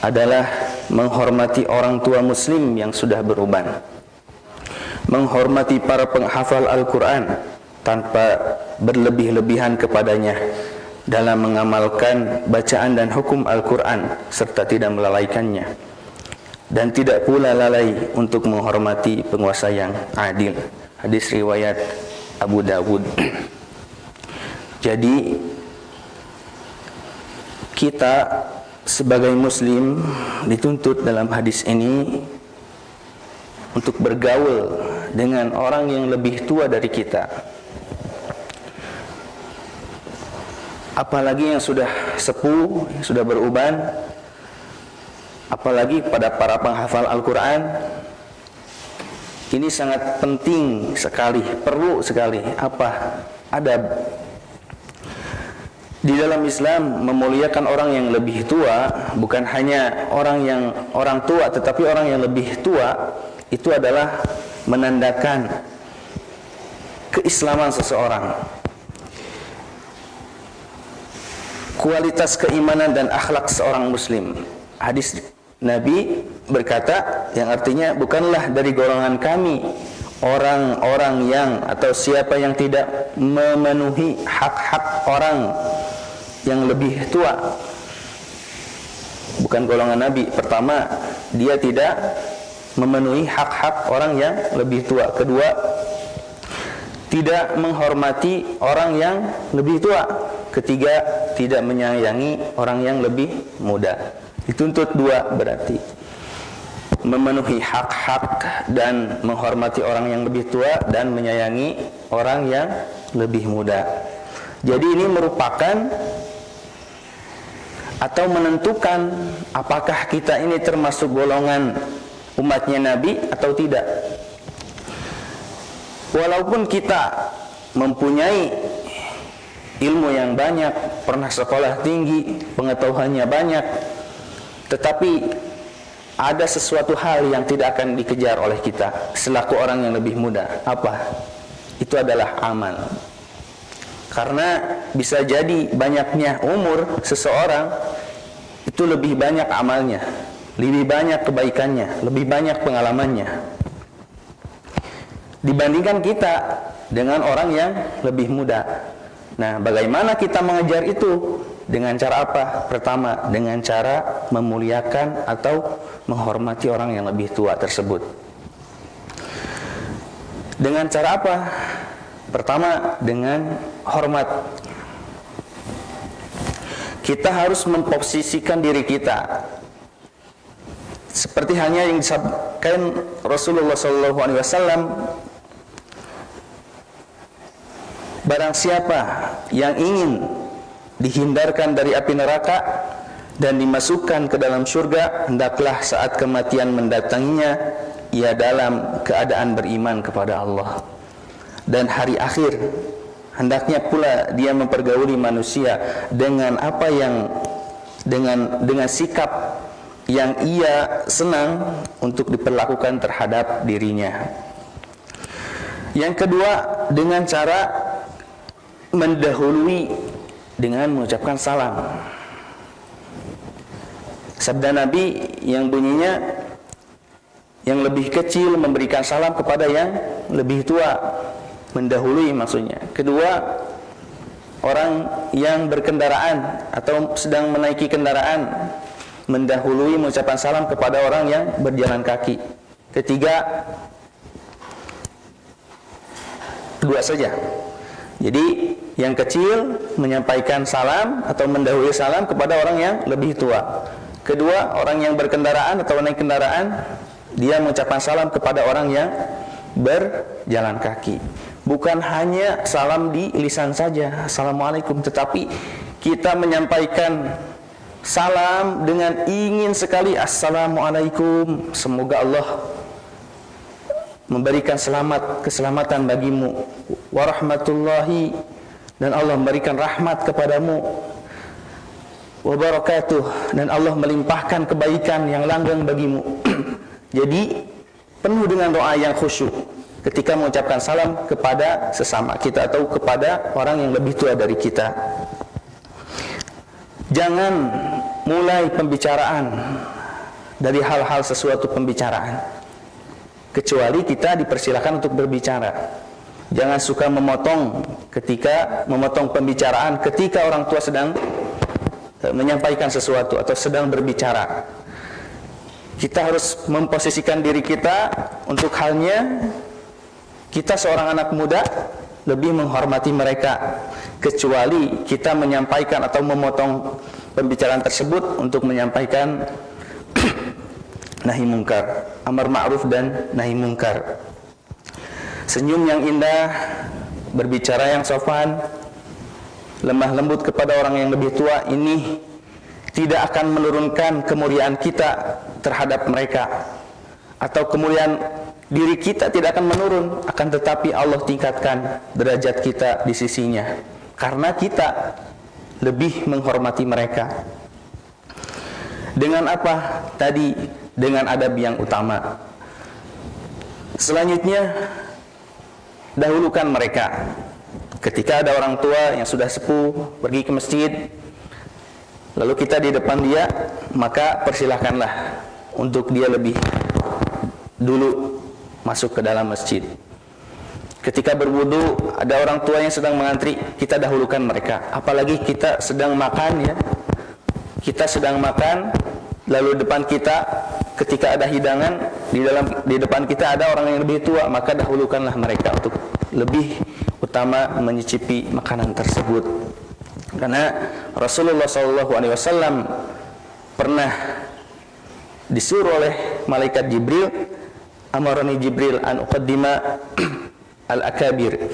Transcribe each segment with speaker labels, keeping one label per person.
Speaker 1: adalah menghormati orang tua muslim yang sudah beruban, menghormati para penghafal Al-Quran tanpa berlebih-lebihan kepadanya dalam mengamalkan bacaan dan hukum Al-Quran serta tidak melalaikannya, dan tidak pula lalai untuk menghormati penguasa yang adil. Hadis riwayat Abu Dawud. Jadi kita sebagai muslim dituntut dalam hadis ini untuk bergaul dengan orang yang lebih tua dari kita, apalagi yang sudah sepuh, yang sudah beruban, apalagi pada para penghafal Al-Quran. Ini sangat penting sekali, perlu sekali adab. Di dalam Islam memuliakan orang yang lebih tua, bukan hanya orang tua, tetapi orang yang lebih tua itu adalah menandakan keislaman seseorang, kualitas keimanan dan akhlak seorang muslim. Hadis Nabi berkata, yang artinya, bukanlah dari golongan kami orang-orang yang atau siapa yang tidak memenuhi hak-hak orang yang lebih tua. Bukan golongan Nabi. Pertama, dia tidak memenuhi hak-hak orang yang lebih tua. Kedua, tidak menghormati orang yang lebih tua. Ketiga, tidak menyayangi orang yang lebih muda. Dituntut dua berarti, memenuhi hak-hak dan menghormati orang yang lebih tua, dan menyayangi orang yang lebih muda. Jadi ini merupakan atau menentukan apakah kita ini termasuk golongan umatnya Nabi atau tidak. Walaupun kita mempunyai ilmu yang banyak, pernah sekolah tinggi, pengetahuannya banyak, tetapi ada sesuatu hal yang tidak akan dikejar oleh kita selaku orang yang lebih muda. Apa? Itu adalah amal. Karena bisa jadi banyaknya umur seseorang itu lebih banyak amalnya, lebih banyak kebaikannya, lebih banyak pengalamannya dibandingkan kita dengan orang yang lebih muda. Nah, bagaimana kita mengejar itu? Dengan cara apa? Pertama, dengan cara memuliakan atau menghormati orang yang lebih tua tersebut. Dengan cara apa? Pertama, dengan hormat. Kita harus memposisikan diri kita seperti hanya yang disabdakan Rasulullah SAW, barang siapa yang ingin dihindarkan dari api neraka dan dimasukkan ke dalam surga, hendaklah saat kematian mendatanginya ia dalam keadaan beriman kepada Allah dan hari akhir. Hendaknya pula dia mempergauli manusia dengan apa yang dengan sikap yang ia senang untuk diperlakukan terhadap dirinya. Yang kedua, dengan cara mendahului dengan mengucapkan salam. Sabda Nabi yang bunyinya, yang lebih kecil memberikan salam kepada yang lebih tua, mendahului maksudnya. Kedua, orang yang berkendaraan atau sedang menaiki kendaraan mendahului mengucapkan salam kepada orang yang berjalan kaki. Ketiga, dua saja. Jadi yang kecil menyampaikan salam atau mendahului salam kepada orang yang lebih tua. Kedua, orang yang berkendaraan atau naik kendaraan, dia mengucapkan salam kepada orang yang berjalan kaki. Bukan hanya salam di lisan saja, assalamualaikum, tetapi kita menyampaikan salam dengan ingin sekali assalamualaikum, semoga Allah memberikan keselamatan bagimu, warahmatullahi, dan Allah memberikan rahmat kepadamu, wabarakatuh, dan Allah melimpahkan kebaikan yang langgeng bagimu. Jadi penuh dengan doa yang khusyuk ketika mengucapkan salam kepada sesama kita atau kepada orang yang lebih tua dari kita. Jangan mulai pembicaraan dari hal-hal sesuatu pembicaraan, kecuali kita dipersilakan untuk berbicara. Jangan suka memotong pembicaraan ketika orang tua sedang menyampaikan sesuatu atau sedang berbicara. Kita harus memposisikan diri kita untuk halnya kita seorang anak muda lebih menghormati mereka, kecuali kita menyampaikan atau memotong pembicaraan tersebut untuk menyampaikan nahi mungkar, amar ma'ruf dan nahi mungkar. Senyum yang indah, berbicara yang sopan, lemah lembut kepada orang yang lebih tua, ini tidak akan menurunkan kemuliaan kita terhadap mereka, atau kemuliaan diri kita tidak akan menurun, akan tetapi Allah tingkatkan derajat kita di sisinya karena kita lebih menghormati mereka. Dengan apa? Tadi dengan adab yang utama. Selanjutnya, dahulukan mereka. Ketika ada orang tua yang sudah sepuh pergi ke masjid, lalu kita di depan dia, maka persilahkanlah untuk dia lebih dulu masuk ke dalam masjid. Ketika berwudu, ada orang tua yang sedang mengantri, kita dahulukan mereka. Apalagi kita sedang makan, ya. Kita sedang makan, lalu depan kita ketika ada hidangan, di depan kita ada orang yang lebih tua, maka dahulukanlah mereka untuk lebih utama menyicipi makanan tersebut. Karena Rasulullah SAW pernah disuruh oleh malaikat Jibril, amarani Jibril an uqaddima al-akabir.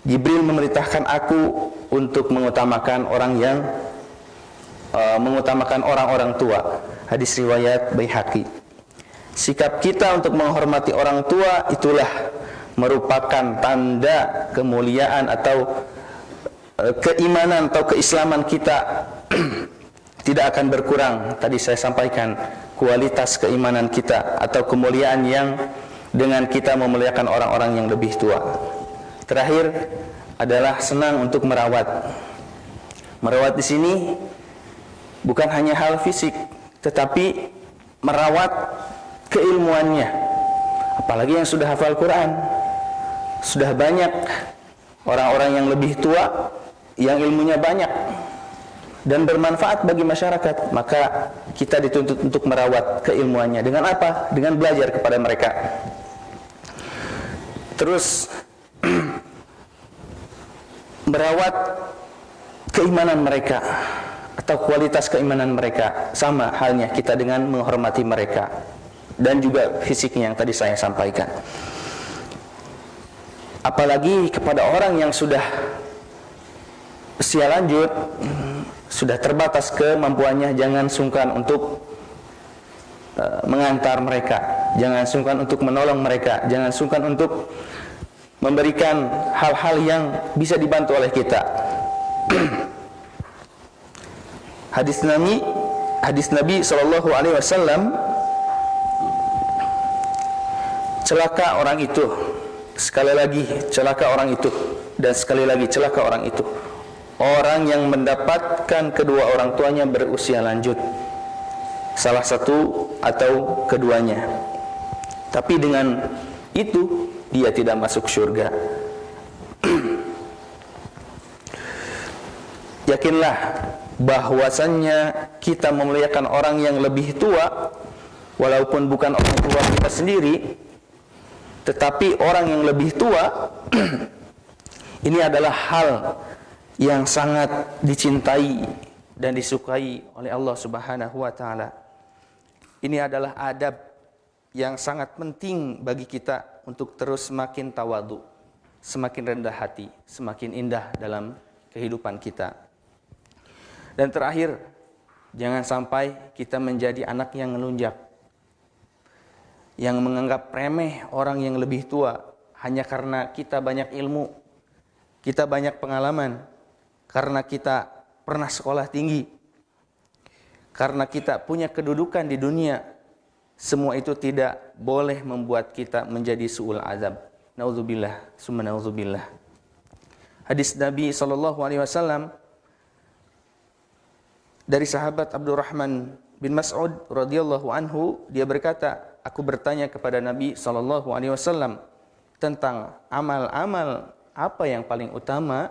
Speaker 1: Jibril memerintahkan aku untuk mengutamakan orang-orang tua. Hadis riwayat Baihaqi. Sikap kita untuk menghormati orang tua itulah merupakan tanda kemuliaan atau keimanan atau keislaman kita tidak akan berkurang. Tadi saya sampaikan kualitas keimanan kita atau kemuliaan yang dengan kita memuliakan orang-orang yang lebih tua. Terakhir adalah senang untuk merawat. Merawat di sini bukan hanya hal fisik, tetapi merawat keilmuannya. Apalagi yang sudah hafal Quran. Sudah banyak orang-orang yang lebih tua yang ilmunya banyak dan bermanfaat bagi masyarakat, maka kita dituntut untuk merawat keilmuannya. Dengan apa? Dengan belajar kepada mereka. Terus merawat keimanan mereka atau kualitas keimanan mereka, sama halnya kita dengan menghormati mereka, dan juga fisiknya yang tadi saya sampaikan. Apalagi kepada orang yang sudah usia lanjut, sudah terbatas kemampuannya, jangan sungkan untuk mengantar mereka, jangan sungkan untuk menolong mereka, jangan sungkan untuk memberikan hal-hal yang bisa dibantu oleh kita. Hadis Nabi sallallahu alaihi wasallam, celaka orang itu, sekali lagi celaka orang itu, dan sekali lagi celaka orang itu, orang yang mendapatkan kedua orang tuanya berusia lanjut, salah satu atau keduanya, tapi dengan itu dia tidak masuk surga. Yakinlah bahwasannya kita memuliakan orang yang lebih tua, walaupun bukan orang tua kita sendiri, tetapi orang yang lebih tua ini adalah hal yang sangat dicintai dan disukai oleh Allah Subhanahu wa taala. Ini adalah adab yang sangat penting bagi kita untuk terus semakin tawadhu, semakin rendah hati, semakin indah dalam kehidupan kita. Dan terakhir, jangan sampai kita menjadi anak yang ngelunjak, yang menganggap remeh orang yang lebih tua hanya karena kita banyak ilmu, kita banyak pengalaman, karena kita pernah sekolah tinggi, karena kita punya kedudukan di dunia. Semua itu tidak boleh membuat kita menjadi su'ul azab. Nauzubillah, summa nauzubillah. Hadis Nabi SAW, Dari sahabat Abdurrahman bin Mas'ud radhiyallahu anhu, dia berkata, aku bertanya kepada Nabi SAW tentang amal-amal apa yang paling utama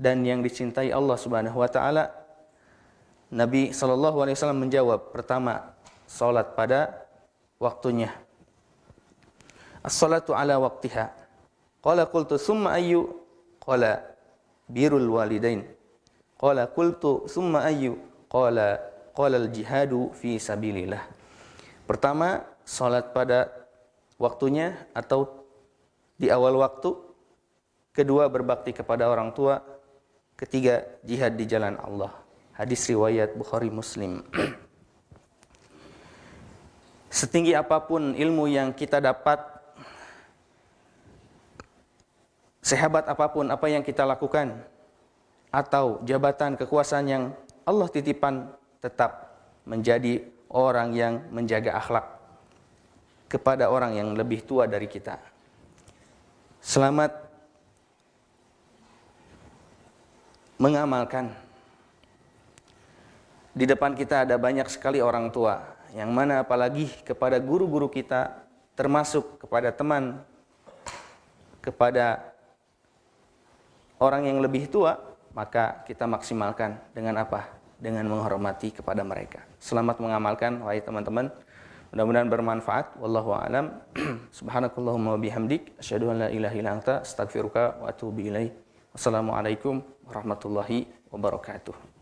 Speaker 1: dan yang dicintai Allah Subhanahu wa taala. Nabi SAW menjawab, pertama, salat pada waktunya. As-salatu ala waqtiha. Qala qultu summa ayyu? Qala birrul walidain. Qala qultu summa ayyu? Qala al-jihadu fi sabilillah. Pertama, salat pada waktunya atau di awal waktu. Kedua, berbakti kepada orang tua. Ketiga, jihad di jalan Allah. Hadis riwayat Bukhari Muslim. Setinggi apapun ilmu yang kita dapat, sehebat apapun apa yang kita lakukan, atau jabatan kekuasaan yang Allah titipkan, tetap menjadi orang yang menjaga akhlak kepada orang yang lebih tua dari kita. Selamat mengamalkan. Di depan kita ada banyak sekali orang tua, yang mana apalagi kepada guru-guru kita, termasuk kepada teman, kepada orang yang lebih tua, maka kita maksimalkan dengan apa? Dengan menghormati kepada mereka. Selamat mengamalkan, wahai teman-teman. Mudah-mudahan bermanfaat. Wallahu a'lam. Subhanakallahumma wa bihamdik, asyhadu an la ilaha illa anta, astaghfiruka wa atubu ilaik. Wassalamualaikum warahmatullahi wabarakatuh.